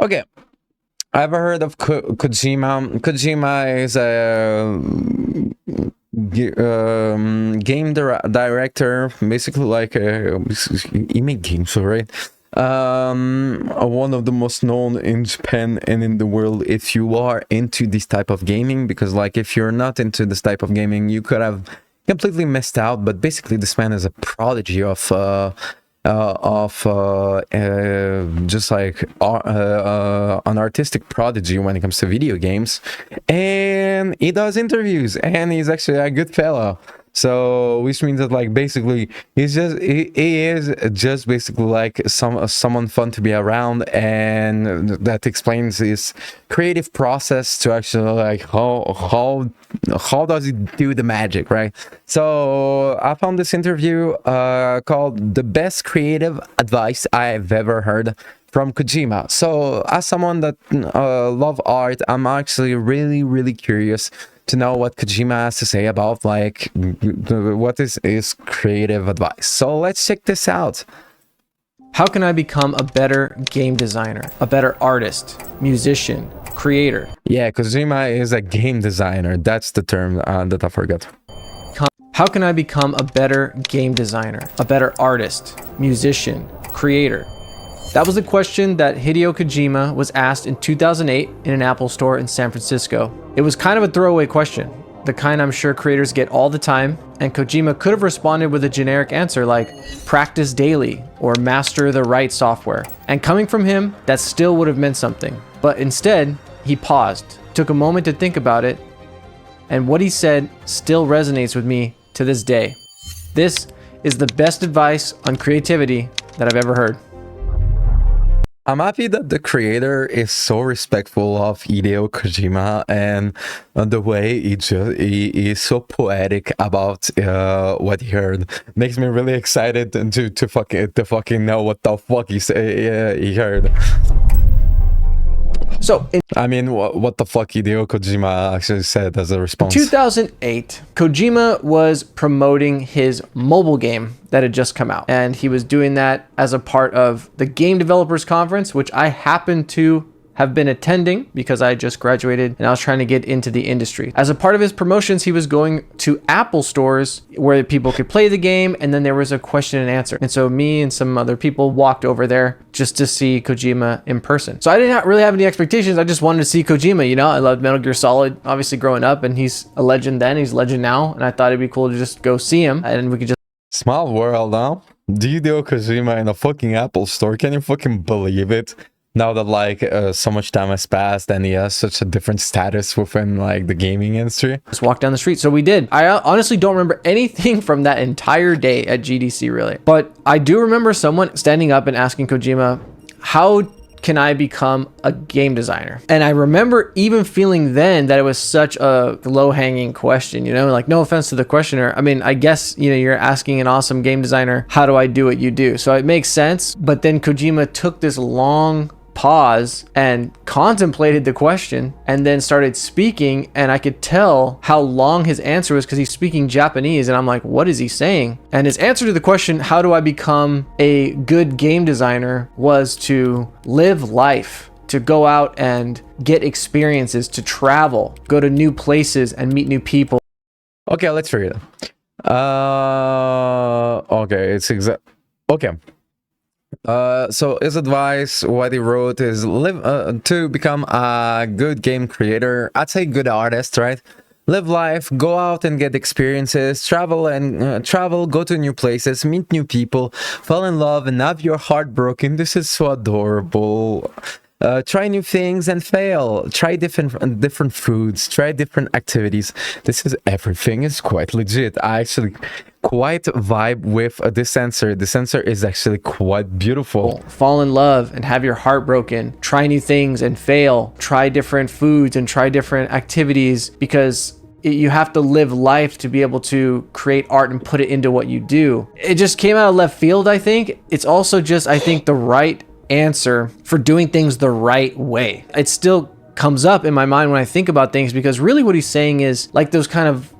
Okay, I've heard of Kojima. Kojima is a director, basically like he made games, right? One of the most known in Japan and in the world if you are into this type of gaming, because like if you're not into this type of gaming, you could have completely missed out. But basically, this man is a prodigy of just like an artistic prodigy when it comes to video games, and he does interviews, and he's actually a good fellow. So which means that like basically he is just basically like someone fun to be around, and that explains his creative process to actually like how does he do the magic, right? So I found this interview called "The Best Creative Advice I've Ever Heard" from Kojima. So as someone that love art, I'm actually really curious to know what Kojima has to say about like what is his creative advice. So let's check this out. How can I become a better game designer, a better artist, musician, creator? Yeah, Kojima is a game designer. That's the term that I forgot. How can I become a better game designer, a better artist, musician, creator? That was a question that Hideo Kojima was asked in 2008 in an Apple store in San Francisco. It was kind of a throwaway question, the kind I'm sure creators get all the time, and Kojima could have responded with a generic answer like practice daily or master the right software. And coming from him, that still would have meant something. But instead, he paused, took a moment to think about it, and what he said still resonates with me to this day. This is the best advice on creativity that I've ever heard. I'm happy that the creator is so respectful of Hideo Kojima, and the way he is so poetic about what he heard makes me really excited to fucking know what the fuck he heard. So, I mean, what the fuck Hideo Kojima actually said as a response. In 2008, Kojima was promoting his mobile game that had just come out. And he was doing that as a part of the Game Developers Conference, which I happened to have been attending because I just graduated and I was trying to get into the industry. As a part of his promotions, he was going to Apple stores where people could play the game, and then there was a question and answer. And so me and some other people walked over there just to see Kojima in person. So I didn't really have any expectations. I just wanted to see Kojima, you know? I loved Metal Gear Solid, obviously growing up, and he's a legend then, he's a legend now, and I thought it'd be cool to just go see him, and we could just... Small world, huh? Hideo Kojima in a fucking Apple store. Can you fucking believe it? Now that like so much time has passed and he has such a different status within like the gaming industry. Just walk down the street. So we did. I honestly don't remember anything from that entire day at GDC really. But I do remember someone standing up and asking Kojima, how can I become a game designer? And I remember even feeling then that it was such a low-hanging question, you know, like no offense to the questioner. I mean, I guess, you know, you're asking an awesome game designer, how do I do what you do? So it makes sense. But then Kojima took this long pause and contemplated the question and then started speaking, and I could tell how long his answer was because he's speaking Japanese, and I'm like, what is he saying? And his answer to the question, how do I become a good game designer, was to live life, to go out and get experiences, to travel, go to new places and meet new people. Okay, let's figure it out. Okay, it's okay. So his advice, what he wrote is live to become a good game creator. I'd say good artist, right? Live life, go out and get experiences, travel, go to new places, meet new people, fall in love and have your heart broken. This is so adorable. Try new things and fail. Try different foods. Try different activities. This is everything is quite legit. I actually quite vibe with this answer. This answer is actually quite beautiful. Fall in love and have your heart broken. Try new things and fail. Try different foods and try different activities, because you have to live life to be able to create art and put it into what you do. It just came out of left field, I think. It's also just, I think, the right answer for doing things the right way. It still comes up in my mind when I think about things, because really what he's saying is like those kind of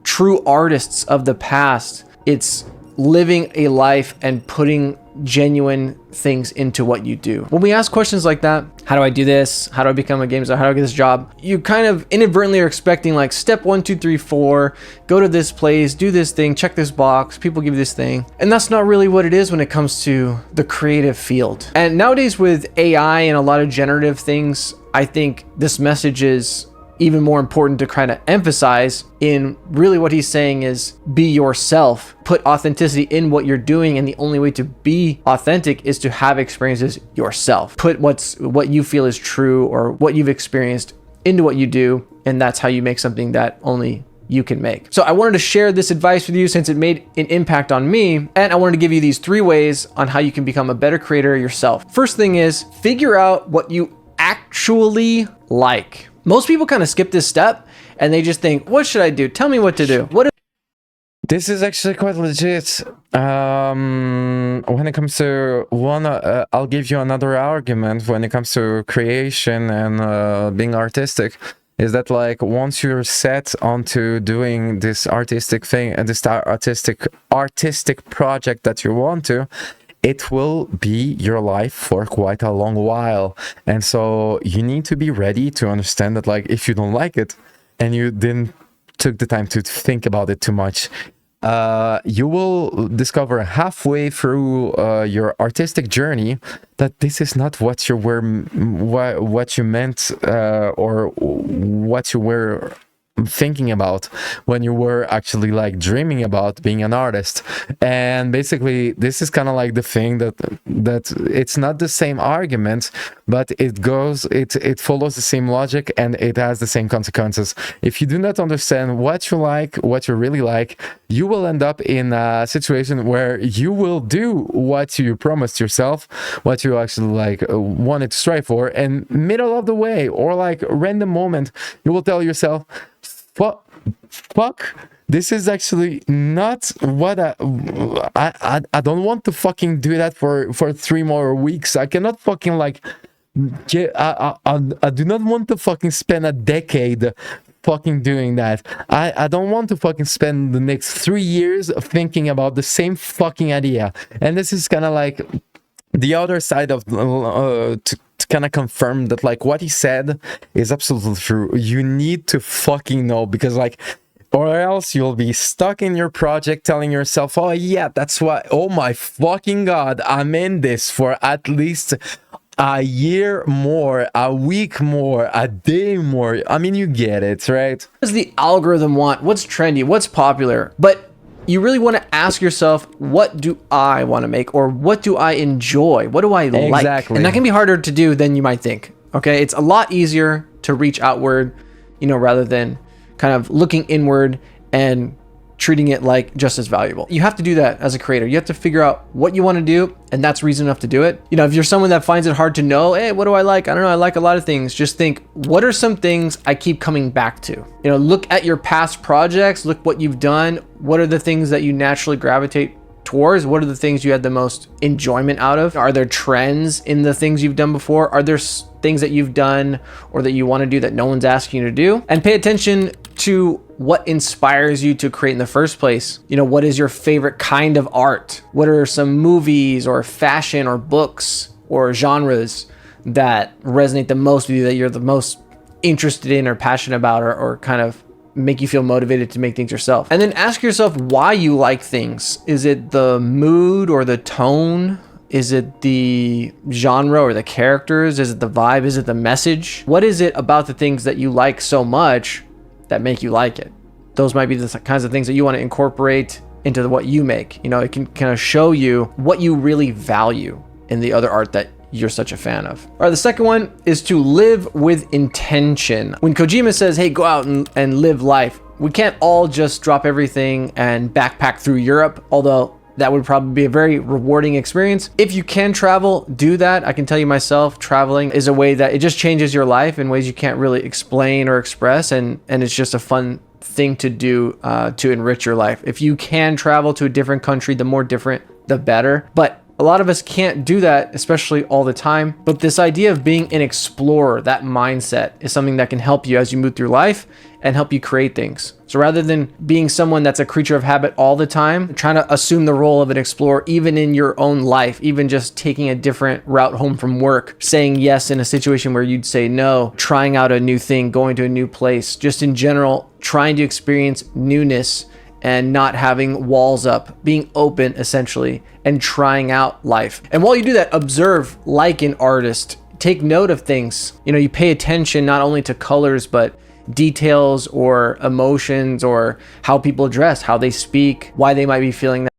true artists of the past, it's living a life and putting genuine things into what you do. When we ask questions like that, how do I do this? How do I become a game designer? How do I get this job? You kind of inadvertently are expecting like step 1, 2, 3, 4, go to this place, do this thing, check this box, people give you this thing. And that's not really what it is when it comes to the creative field. And nowadays with AI and a lot of generative things, I think this message is even more important to kind of emphasize. In really what he's saying is be yourself, put authenticity in what you're doing, and the only way to be authentic is to have experiences yourself. Put what you feel is true or what you've experienced into what you do, and that's how you make something that only you can make. So I wanted to share this advice with you since it made an impact on me, and I wanted to give you these 3 ways on how you can become a better creator yourself. First thing is figure out what you actually like. Most people kind of skip this step and they just think, what should I do? Tell me what to do. This is actually quite legit. When it comes to I'll give you another argument when it comes to creation and being artistic, is that like once you're set onto doing this artistic thing and this artistic project that you want to, it will be your life for quite a long while. And so you need to be ready to understand that like if you don't like it and you didn't took the time to think about it too much, you will discover halfway through your artistic journey that this is not what you meant or what you were thinking about when you were actually like dreaming about being an artist. And basically this is kind of like the thing that it's not the same argument, but it follows the same logic and it has the same consequences. If you do not understand what you like, what you really like, you will end up in a situation where you will do what you promised yourself, what you actually like wanted to strive for, and middle of the way or like random moment you will tell yourself, fuck, this is actually not what I don't want to fucking do that for 3 more weeks. I cannot fucking like I do not want to fucking spend a decade fucking doing that. I don't want to fucking spend the next 3 years thinking about the same fucking idea. And this is kind of like the other side of to kind of confirm that like what he said is absolutely true. You need to fucking know, because like, or else you'll be stuck in your project telling yourself, oh yeah, that's why, oh my fucking god, I'm in this for at least a year more, a week more, a day more. I mean, you get it, right? What does the algorithm want? What's trendy? What's popular? But you really want to ask yourself, what do I want to make? Or what do I enjoy? What do I like? Exactly. And that can be harder to do than you might think. Okay. It's a lot easier to reach outward, rather than kind of looking inward and treating it like just as valuable. You have to do that as a creator. You have to figure out what you want to do, and that's reason enough to do it. If you're someone that finds it hard to know, hey, what do I like? I don't know. I like a lot of things. Just think, what are some things I keep coming back to? Look at your past projects, look what you've done. What are the things that you naturally gravitate towards? What are the things you had the most enjoyment out of? Are there trends in the things you've done before? Are there things that you've done or that you want to do that no one's asking you to do? And pay attention to what inspires you to create in the first place. What is your favorite kind of art? What are some movies or fashion or books or genres that resonate the most with you, that you're the most interested in or passionate about, or kind of make you feel motivated to make things yourself? And then ask yourself why you like things. Is it the mood or the tone? Is it the genre or the characters? Is it the vibe? Is it the message? What is it about the things that you like so much that make you like it? Those might be the kinds of things that you want to incorporate into what you make. It can kind of show you what you really value in the other art that you're such a fan of. All right, the second one is to live with intention. When Kojima says, hey, go out and live life, we can't all just drop everything and backpack through Europe, although that would probably be a very rewarding experience. If you can travel, do that. I can tell you myself, traveling is a way that it just changes your life in ways you can't really explain or express, and it's just a fun thing to do to enrich your life. If you can travel to a different country, the more different, the better. But A lot of us can't do that, especially all the time. But this idea of being an explorer, that mindset, is something that can help you as you move through life and help you create things. So rather than being someone that's a creature of habit all the time, trying to assume the role of an explorer, even in your own life, even just taking a different route home from work, saying yes in a situation where you'd say no, trying out a new thing, going to a new place, just in general, trying to experience newness and not having walls up, being open essentially, and trying out life. And while you do that, observe like an artist, take note of things. You pay attention not only to colors, but details or emotions or how people dress, how they speak, why they might be feeling that.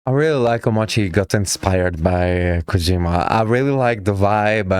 I really like how much he got inspired by Kojima. I really like the vibe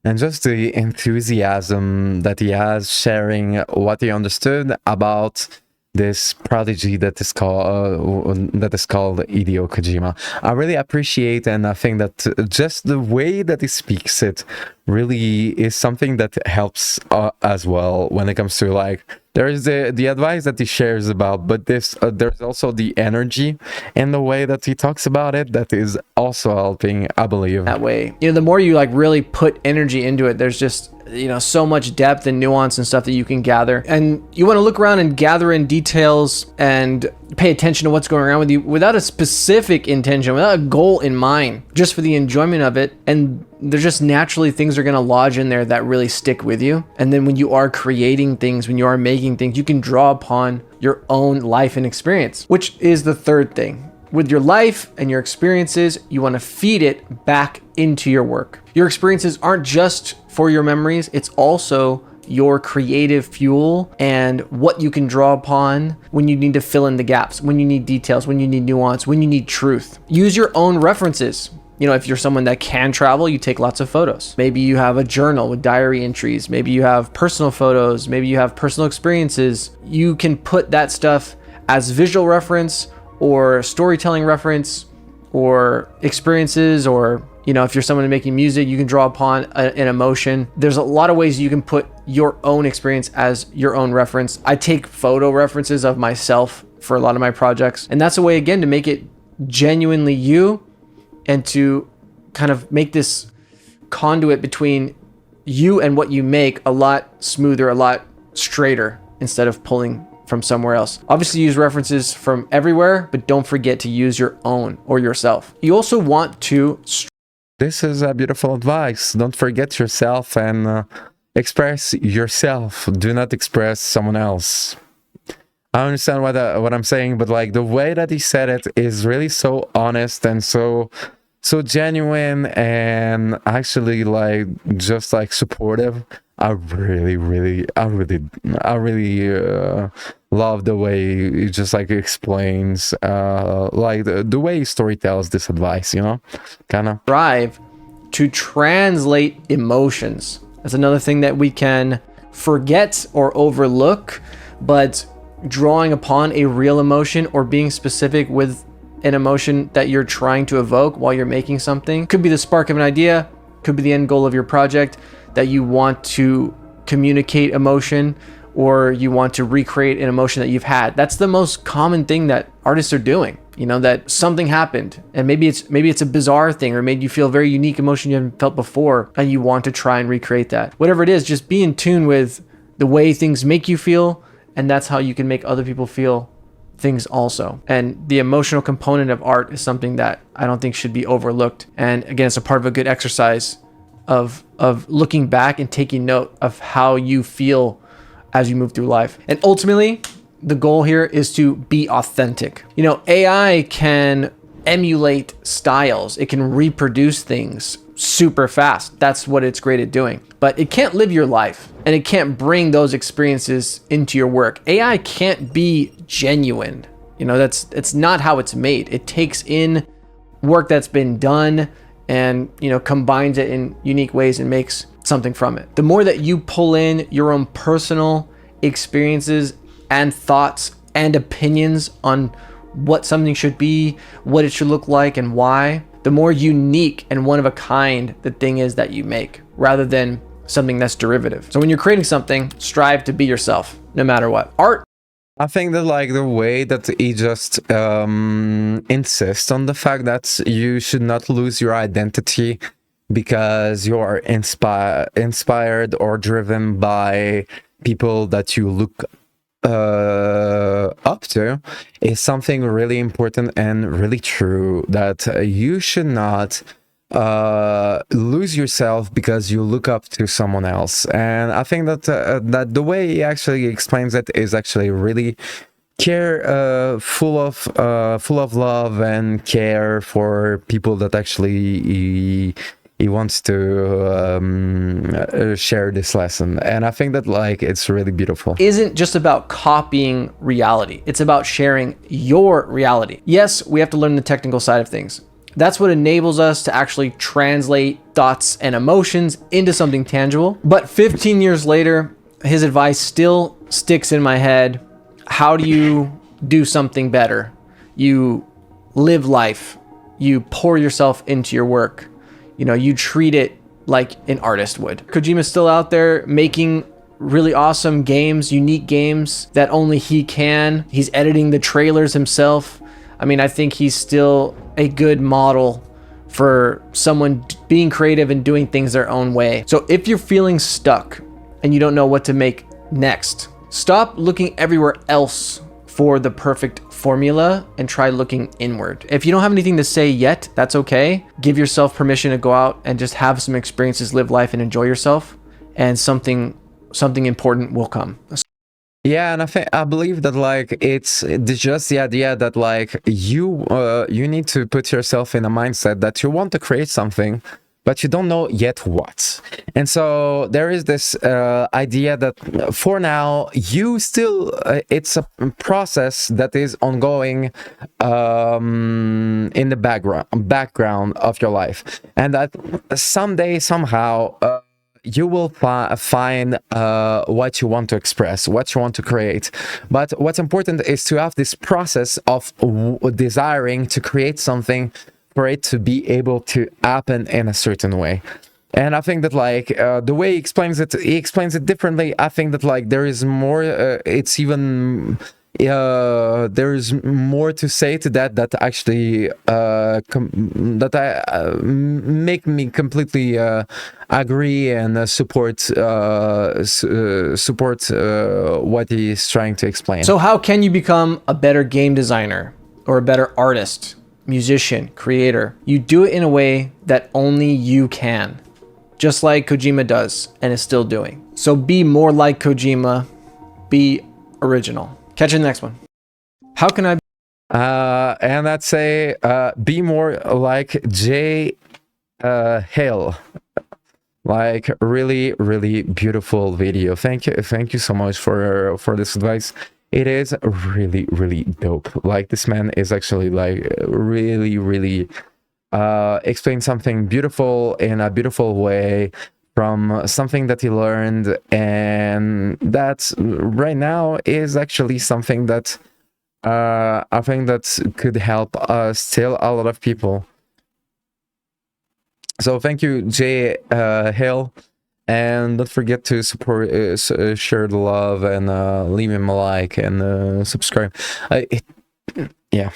and just the enthusiasm that he has sharing what he understood about this prodigy that is called Hideo Kojima. I really appreciate, and I think that just the way that he speaks it really is something that helps as well when it comes to like there is the advice that he shares about, but there's also the energy and the way that he talks about it that is also helping, I believe. That way, the more you like really put energy into it, there's just so much depth and nuance and stuff that you can gather, and you want to look around and gather in details and pay attention to what's going around with you without a specific intention, without a goal in mind, just for the enjoyment of it. And there's just naturally things are going to lodge in there that really stick with you. And then when you are creating things, when you are making things, you can draw upon your own life and experience, which is the third thing. With your life and your experiences, you want to feed it back into your work. Your experiences aren't just for your memories, it's also your creative fuel and what you can draw upon when you need to fill in the gaps, when you need details, when you need nuance, when you need truth. Use your own references. If you're someone that can travel, you take lots of photos. Maybe you have a journal with diary entries. Maybe you have personal photos. Maybe you have personal experiences. You can put that stuff as visual reference or storytelling reference or experiences, or if you're someone making music, you can draw upon an emotion. There's a lot of ways you can put your own experience as your own reference. I take photo references of myself for a lot of my projects, and that's a way, again, to make it genuinely you and to kind of make this conduit between you and what you make a lot smoother, a lot straighter, instead of pulling from somewhere else. Obviously use references from everywhere, but don't forget to use your own or yourself. You also want to... This is a beautiful advice. Don't forget yourself and express yourself. Do not express someone else. I understand what I'm saying, but like the way that he said it is really so honest and so genuine, and actually like just like supportive. I really love the way he just like explains like the way he story tells this advice, kind of strive to translate emotions. That's another thing that we can forget or overlook, but drawing upon a real emotion or being specific with an emotion that you're trying to evoke while you're making something could be the spark of an idea, could be the end goal of your project, that you want to communicate emotion or you want to recreate an emotion that you've had. That's the most common thing that artists are doing. That something happened and maybe it's a bizarre thing or made you feel a very unique emotion you haven't felt before and you want to try and recreate that. Whatever it is, just be in tune with the way things make you feel, and that's how you can make other people feel things also. And the emotional component of art is something that I don't think should be overlooked. And again, it's a part of a good exercise of looking back and taking note of how you feel as you move through life. And ultimately, the goal here is to be authentic. AI can emulate styles. It can reproduce things super fast. That's what it's great at doing. But it can't live your life, and it can't bring those experiences into your work. AI can't be genuine. It's not how it's made. It takes in work that's been done and combines it in unique ways and makes something from it. The more that you pull in your own personal experiences and thoughts and opinions on what something should be, what it should look like, and why, the more unique and one of a kind the thing is that you make, rather than something that's derivative. So when you're creating something, strive to be yourself no matter what. Art I think that like the way that he just insists on the fact that you should not lose your identity because you are inspired or driven by people that you look up to is something really important and really true, that you should not lose yourself because you look up to someone else. And I think that that the way he actually explains it is actually really full of love and care for people that actually he wants to share this lesson. And I think that like it's really beautiful. Isn't just about copying reality. It's about sharing your reality. Yes, we have to learn the technical side of things. That's what enables us to actually translate thoughts and emotions into something tangible. But 15 years later, his advice still sticks in my head. How do you do something better? You live life. You pour yourself into your work. You know, you treat it like an artist would. Kojima's still out there making really awesome games, unique games that only he can. He's editing the trailers himself. I mean, I think he's still a good model for someone being creative and doing things their own way. So if you're feeling stuck and you don't know what to make next, stop looking everywhere else for the perfect formula and try looking inward. If you don't have anything to say yet, that's okay. Give yourself permission to go out and just have some experiences, live life, and enjoy yourself, and something important will come. Yeah, and I believe that like it's just the idea that like you need to put yourself in a mindset that you want to create something, but you don't know yet what. And so there is this idea that for now you still it's a process that is ongoing in the background of your life, and that someday somehow you will find what you want to express, what you want to create. But what's important is to have this process of desiring to create something for it to be able to happen in a certain way. And I think that like the way he explains it differently. I think that like there is more, it's even there's more to say to that actually make me completely agree and support what he's trying to explain. So how can you become a better game designer or a better artist, musician, creator? You do it in a way that only you can, just like Kojima does and is still doing. So be more like Kojima, be original. Catch you in the next one. How can I? And I'd say be more like Jay Hill. Like really, really beautiful video. Thank you so much for this advice. It is really, really dope. Like this man is actually like really, really explain something beautiful in a beautiful way, from something that he learned, and that right now is actually something that I think that could help still a lot of people. So thank you, Jay Hill, and don't forget to support, share the love, and leave him a like and subscribe. Yeah.